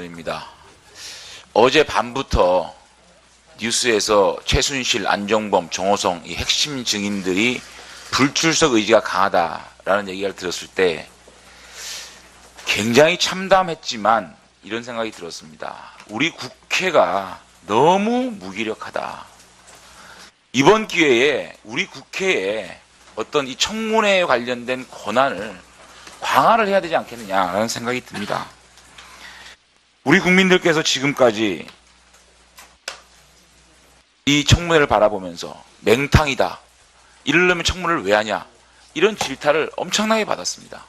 입니다. 어제 밤부터 뉴스에서 최순실, 안종범, 정호성 이 핵심 증인들이 불출석 의지가 강하다라는 얘기를 들었을 때 굉장히 참담했지만 이런 생각이 들었습니다. 우리 국회가 너무 무기력하다. 이번 기회에 우리 국회에 어떤 이 청문회에 관련된 권한을 강화를 해야 되지 않겠느냐라는 생각이 듭니다. 우리 국민들께서 지금까지 이 청문회를 바라보면서 맹탕이다. 이러려면 청문회를 왜 하냐. 이런 질타를 엄청나게 받았습니다.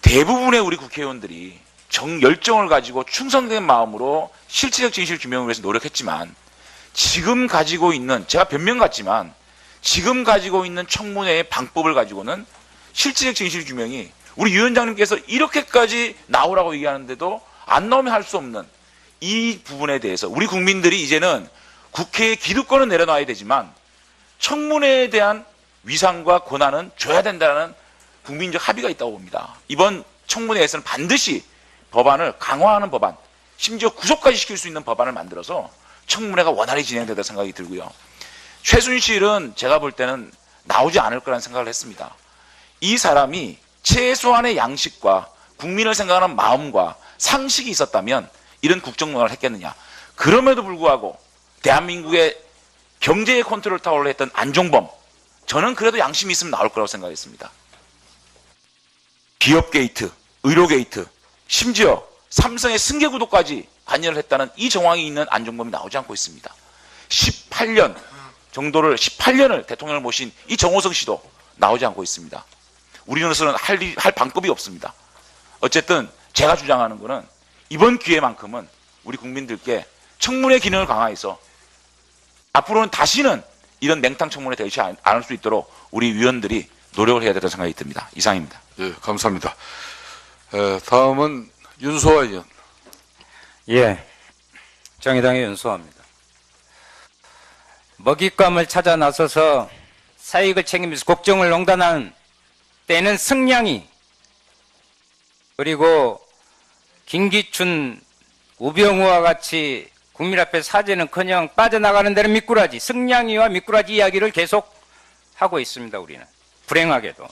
대부분의 우리 국회의원들이 열정을 가지고 충성된 마음으로 실체적 진실 규명을 위해서 노력했지만 지금 가지고 있는, 제가 변명 같지만 지금 가지고 있는 청문회의 방법을 가지고는 실체적 진실 규명이 우리 위원장님께서 이렇게까지 나오라고 얘기하는데도 안 나오면 할 수 없는 이 부분에 대해서 우리 국민들이 이제는 국회의 기득권은 내려놔야 되지만 청문회에 대한 위상과 권한은 줘야 된다는 국민적 합의가 있다고 봅니다. 이번 청문회에서는 반드시 법안을 강화하는 법안, 심지어 구속까지 시킬 수 있는 법안을 만들어서 청문회가 원활히 진행되다 생각이 들고요. 최순실은 제가 볼 때는 나오지 않을 거라는 생각을 했습니다. 이 사람이 최소한의 양식과 국민을 생각하는 마음과 상식이 있었다면 이런 국정농단을 했겠느냐. 그럼에도 불구하고 대한민국의 경제의 컨트롤 타워를 했던 안종범, 저는 그래도 양심이 있으면 나올 거라고 생각했습니다. 기업 게이트, 의료 게이트, 심지어 삼성의 승계 구도까지 관여를 했다는 이 정황이 있는 안종범이 나오지 않고 있습니다. 18년을 대통령을 모신 이 정호성 씨도 나오지 않고 있습니다. 우리로서는 할 방법이 없습니다. 어쨌든 제가 주장하는 것은 이번 기회만큼은 우리 국민들께 청문회 기능을 강화해서 앞으로는 다시는 이런 맹탕 청문회 되지 않을 수 있도록 우리 위원들이 노력을 해야 된다는 생각이 듭니다. 이상입니다. 예, 감사합니다. 다음은 윤소아 의원. 예, 정의당의 윤소아입니다. 먹잇감을 찾아 나서서 사익을 책임지면서 국정을 농단한 때는 승량이, 그리고 김기춘, 우병우와 같이 국민 앞에 사죄는커녕 빠져나가는 데는 미꾸라지, 승량이와 미꾸라지 이야기를 계속 하고 있습니다. 우리는 불행하게도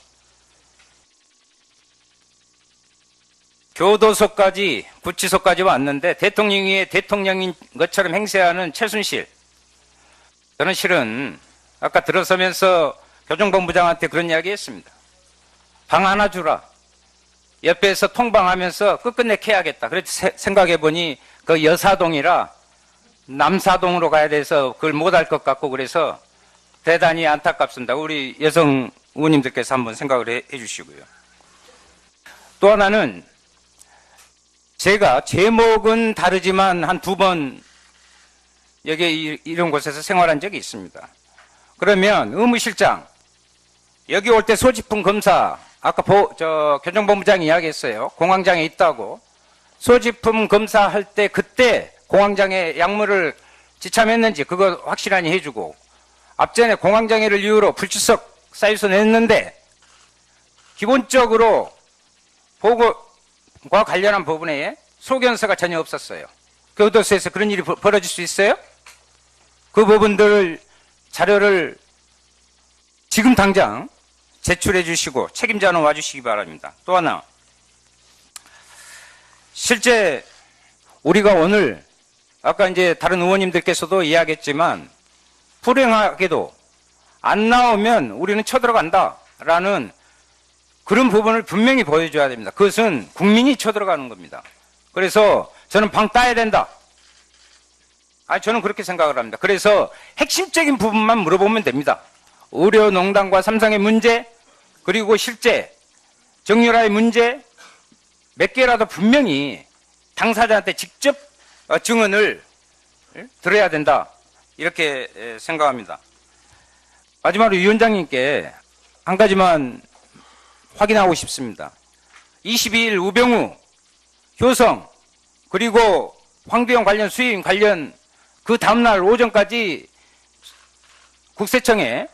교도소까지, 구치소까지 왔는데 대통령이 대통령인 것처럼 행세하는 최순실, 저는 실은 아까 들어서면서 교정본부장한테 그런 이야기 했습니다. 방 하나 주라. 옆에서 통방하면서 끝끝내 캐야겠다. 그래서 생각해보니 그 여사동이라 남사동으로 가야 돼서 그걸 못할 것 같고 그래서 대단히 안타깝습니다. 우리 여성 의원님들께서 한번 생각을 해주시고요. 또 하나는 제가 제목은 다르지만 한 2번 여기 이런 곳에서 생활한 적이 있습니다. 그러면 의무실장 여기 올 때 소지품 검사, 아까 교정본부장이 이야기했어요. 공황장애 있다고. 소지품 검사할 때 그때 공황장애 약물을 지참했는지 그거 확실하니 해주고, 앞전에 공황장애를 이유로 불출석 사유서 냈는데 기본적으로 보고과 관련한 부분에 소견서가 전혀 없었어요. 교도소에서 그런 일이 벌어질 수 있어요? 그 부분들 자료를 지금 당장 제출해 주시고 책임자는 와주시기 바랍니다. 또 하나, 실제 우리가 오늘 아까 이제 다른 의원님들께서도 이야기했지만 불행하게도 안 나오면 우리는 쳐들어간다라는 그런 부분을 분명히 보여줘야 됩니다. 그것은 국민이 쳐들어가는 겁니다. 그래서 저는 방 따야 된다. 저는 그렇게 생각을 합니다. 그래서 핵심적인 부분만 물어보면 됩니다. 의료농단과 삼성의 문제, 그리고 실제 정유라의 문제 몇 개라도 분명히 당사자한테 직접 증언을 들어야 된다, 이렇게 생각합니다. 마지막으로 위원장님께 한 가지만 확인하고 싶습니다. 22일 우병우, 효성, 그리고 황교안 관련 수임 관련 그 다음날 오전까지 국세청에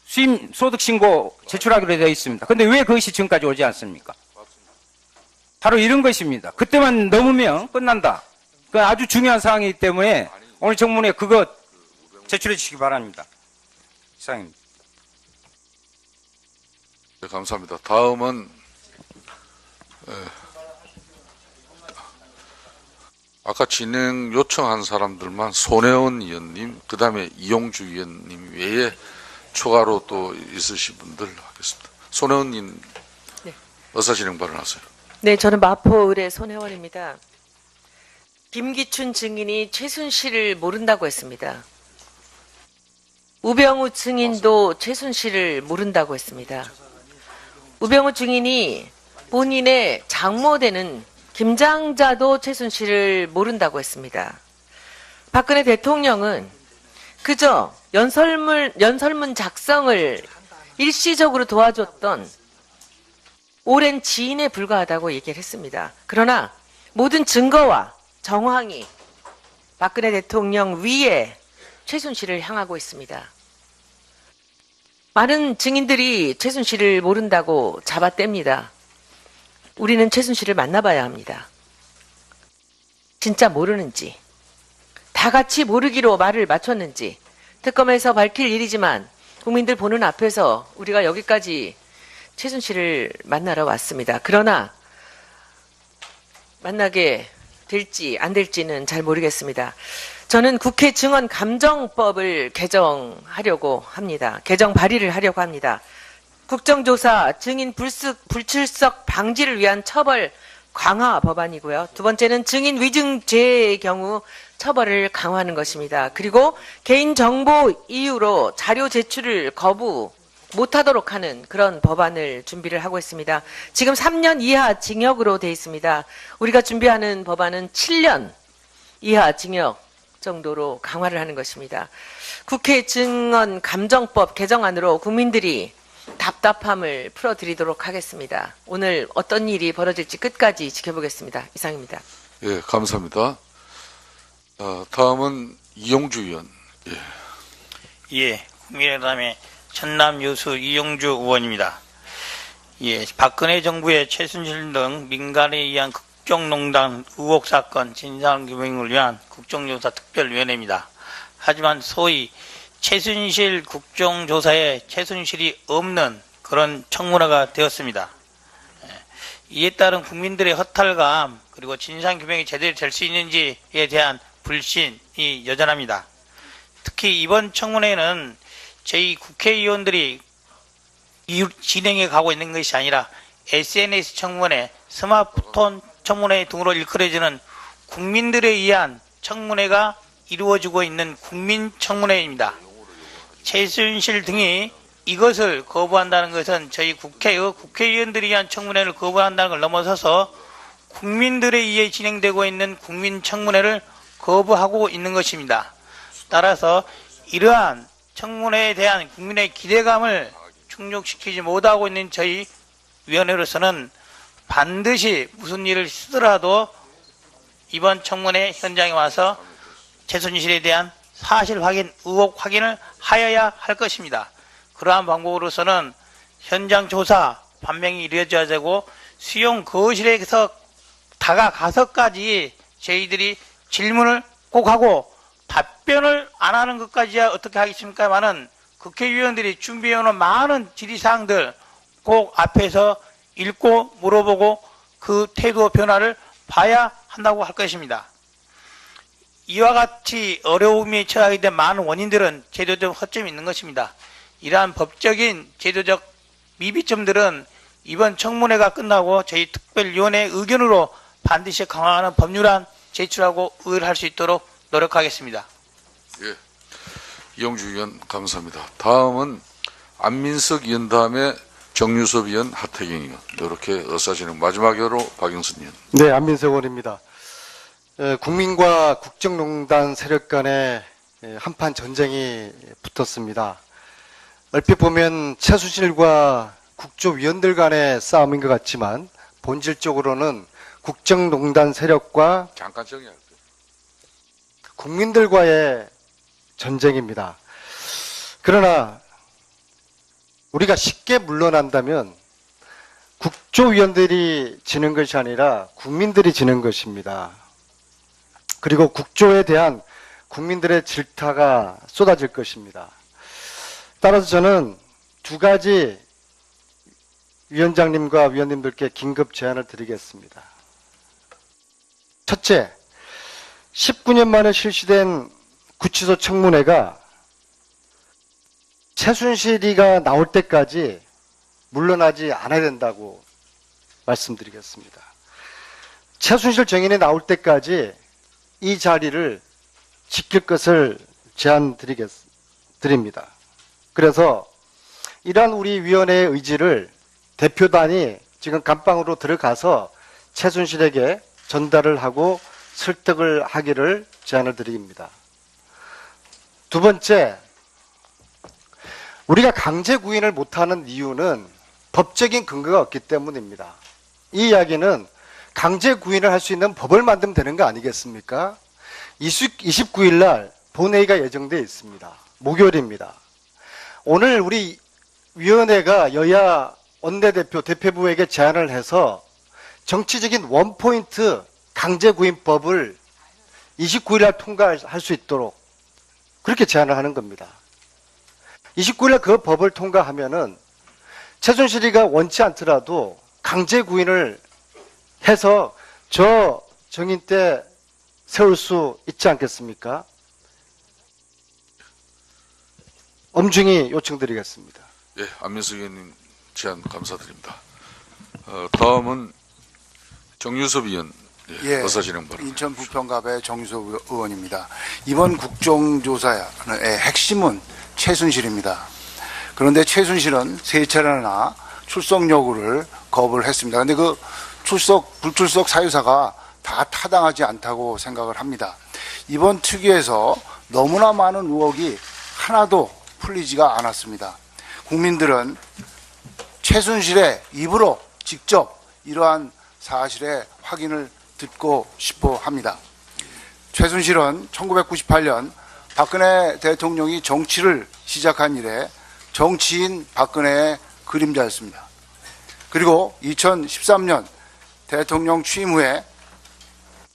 수임 소득 신고 제출하기로 되어 있습니다. 그런데 왜 그것이 지금까지 오지 않습니까? 바로 이런 것입니다. 그때만 넘으면 끝난다. 그 아주 중요한 사항이기 때문에 오늘 청문회 그거 제출해 주시기 바랍니다. 이상입니다. 네, 감사합니다. 다음은 아까 진행 요청한 사람들만 손혜원 의원님, 그 다음에 이용주 의원님 외에 추가로 또 있으신 분들 하겠습니다. 손혜원 의원님, 네. 어서 진행 발언하세요. 네, 저는 마포을의 손혜원입니다. 김기춘 증인이 최순실을 모른다고 했습니다. 우병우 증인도 최순실을 모른다고 했습니다. 우병우 증인이 본인의 장모되는 김장자도 최순실을 모른다고 했습니다. 박근혜 대통령은 그저 연설문 작성을 일시적으로 도와줬던 오랜 지인에 불과하다고 얘기를 했습니다. 그러나 모든 증거와 정황이 박근혜 대통령 위에 최순실을 향하고 있습니다. 많은 증인들이 최순실을 모른다고 잡아뗍니다. 우리는 최순실을 만나봐야 합니다. 진짜 모르는지, 다 같이 모르기로 말을 맞췄는지 특검에서 밝힐 일이지만 국민들 보는 앞에서 우리가 여기까지 최순실을 만나러 왔습니다. 그러나 만나게 될지 안 될지는 잘 모르겠습니다. 저는 국회 증언 감정법을 개정하려고 합니다. 개정 발의를 하려고 합니다. 국정조사 증인 불출석 방지를 위한 처벌 강화 법안이고요. 두 번째는 증인 위증죄의 경우 처벌을 강화하는 것입니다. 그리고 개인정보 이유로 자료 제출을 거부 못하도록 하는 그런 법안을 준비를 하고 있습니다. 지금 3년 이하 징역으로 되어 있습니다. 우리가 준비하는 법안은 7년 이하 징역 정도로 강화를 하는 것입니다. 국회 증언 감정법 개정안으로 국민들이 답답함을 풀어드리도록 하겠습니다. 오늘 어떤 일이 벌어질지 끝까지 지켜보겠습니다. 이상입니다. 예, 감사합니다. 다음은 이용주 의원. 예, 국민의당의 전남 여수 이용주 의원입니다. 예, 박근혜 정부의 최순실 등 민간에 의한 국정농단 의혹 사건 진상규명을 위한 국정조사 특별위원회입니다. 하지만 소위 최순실 국정조사에 최순실이 없는 그런 청문회가 되었습니다. 이에 따른 국민들의 허탈감 그리고 진상규명이 제대로 될 수 있는지에 대한 불신이 여전합니다. 특히 이번 청문회는 저희 국회의원들이 진행해 가고 있는 것이 아니라 SNS 청문회, 스마트폰 청문회 등으로 일컬어지는 국민들에 의한 청문회가 이루어지고 있는 국민청문회입니다. 최순실 등이 이것을 거부한다는 것은 저희 국회의원들에 의한 청문회를 거부한다는 걸 넘어서서 국민들에 의해 진행되고 있는 국민청문회를 거부하고 있는 것입니다. 따라서 이러한 청문회에 대한 국민의 기대감을 충족시키지 못하고 있는 저희 위원회로서는 반드시 무슨 일을 쓰더라도 이번 청문회 현장에 와서 최순실에 대한 사실 확인, 의혹 확인을 하여야 할 것입니다. 그러한 방법으로서는 현장 조사 반명이 이루어져야 되고 수용 거실에서 다가가서까지 저희들이 질문을 꼭 하고 답변을 안 하는 것까지야 어떻게 하겠습니까만은 국회의원들이 준비해오는 많은 질의사항들 꼭 앞에서 읽고 물어보고 그 태도 변화를 봐야 한다고 할 것입니다. 이와 같이 어려움이 처하게 된 많은 원인들은 제도적 허점이 있는 것입니다. 이러한 법적인 제도적 미비점들은 이번 청문회가 끝나고 저희 특별위원회 의견으로 반드시 강화하는 법률안 제출하고 의결할 수 있도록 노력하겠습니다. 예, 이용주 의원 감사합니다. 다음은 안민석 의원 다음에 정유섭 의원, 하태경 의원 이렇게 의사진행 마지막으로 박영선 의원. 네, 안민석 의원입니다. 국민과 국정농단 세력 간에 한판 전쟁이 붙었습니다. 얼핏 보면 최순실과 국조위원들 간의 싸움인 것 같지만 본질적으로는 국정농단 세력과 잠깐 정리할 때. 국민들과의 전쟁입니다. 그러나 우리가 쉽게 물러난다면 국조위원들이 지는 것이 아니라 국민들이 지는 것입니다. 그리고 국조에 대한 국민들의 질타가 쏟아질 것입니다. 따라서 저는 두 가지 위원장님과 위원님들께 긴급 제안을 드리겠습니다. 첫째, 19년 만에 실시된 구치소 청문회가 최순실이가 나올 때까지 물러나지 않아야 된다고 말씀드리겠습니다. 최순실 증인이 나올 때까지 이 자리를 지킬 것을 제안드립니다. 그래서 이러한 우리 위원회의 의지를 대표단이 지금 감방으로 들어가서 최순실에게 전달을 하고 설득을 하기를 제안을 드립니다. 두 번째, 우리가 강제 구인을 못하는 이유는 법적인 근거가 없기 때문입니다. 이 이야기는 강제 구인을 할 수 있는 법을 만들면 되는 거 아니겠습니까? 29일 날 본회의가 예정되어 있습니다. 목요일입니다. 오늘 우리 위원회가 여야 원내대표, 대표부에게 제안을 해서 정치적인 원포인트 강제구인법을 29일 날 통과할 수 있도록 그렇게 제안을 하는 겁니다. 29일 날 그 법을 통과하면은 최순실이가 원치 않더라도 강제구인을 해서 저 정인 때 세울 수 있지 않겠습니까? 엄중히 요청드리겠습니다. 예, 안민석 의원님 제안 감사드립니다. 다음은 정유섭 의원 의사진행 바랍니다. 인천 부평갑의 정유섭 의원입니다. 이번 국정조사의 핵심은 최순실입니다. 그런데 최순실은 세 차례나 출석 요구를 거부를 했습니다. 그런데 그 불출석 사유사가 다 타당하지 않다고 생각을 합니다. 이번 특위에서 너무나 많은 의혹이 하나도 풀리지가 않았습니다. 국민들은 최순실의 입으로 직접 이러한 사실의 확인을 듣고 싶어 합니다. 최순실은 1998년 박근혜 대통령이 정치를 시작한 이래 정치인 박근혜의 그림자였습니다. 그리고 2013년 대통령 취임 후에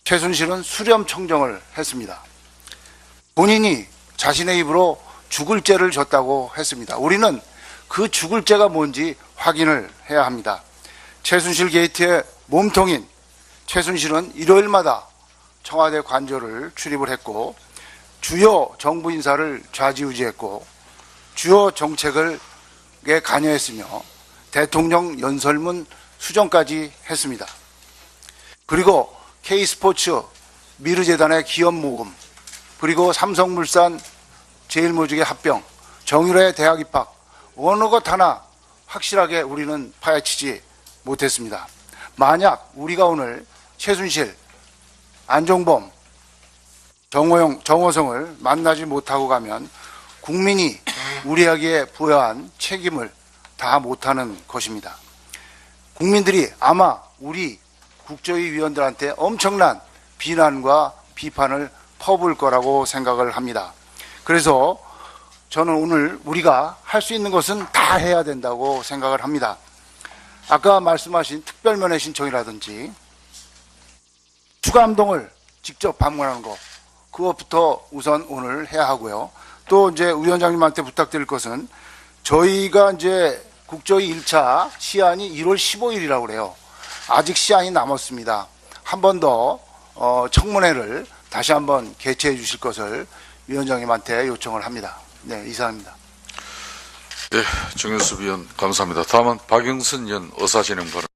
최순실은 수렴 청정을 했습니다. 본인이 자신의 입으로 죽을 죄를 졌다고 했습니다. 우리는 그 죽을 죄가 뭔지 확인을 해야 합니다. 최순실 게이트의 몸통인 최순실은 일요일마다 청와대 관저를 출입을 했고 주요 정부 인사를 좌지우지했고 주요 정책에 관여했으며 대통령 연설문 수정까지 했습니다. 그리고 K스포츠 미르재단의 기업 모금, 그리고 삼성물산 제일모직의 합병, 정유라의 대학 입학, 어느 것 하나 확실하게 우리는 파헤치지 못했습니다. 만약 우리가 오늘 최순실, 안종범, 정호성을 만나지 못하고 가면 국민이 우리에게 부여한 책임을 다 못하는 것입니다. 국민들이 아마 우리 국조위 위원들한테 엄청난 비난과 비판을 퍼부을 거라고 생각을 합니다. 그래서 저는 오늘 우리가 할 수 있는 것은 다 해야 된다고 생각을 합니다. 아까 말씀하신 특별면회 신청이라든지 추감동을 직접 방문하는 것, 그것부터 우선 오늘 해야 하고요. 또 이제 위원장님한테 부탁드릴 것은 저희가 이제 국조위 1차 시한이 1월 15일이라고 그래요. 아직 시한이 남았습니다. 한 번 더 청문회를 다시 한번 개최해 주실 것을 위원장님한테 요청을 합니다. 네, 이상입니다. 네, 정유섭 의원 감사합니다. 다음은 박영선 의원 의사진행 바랍니다.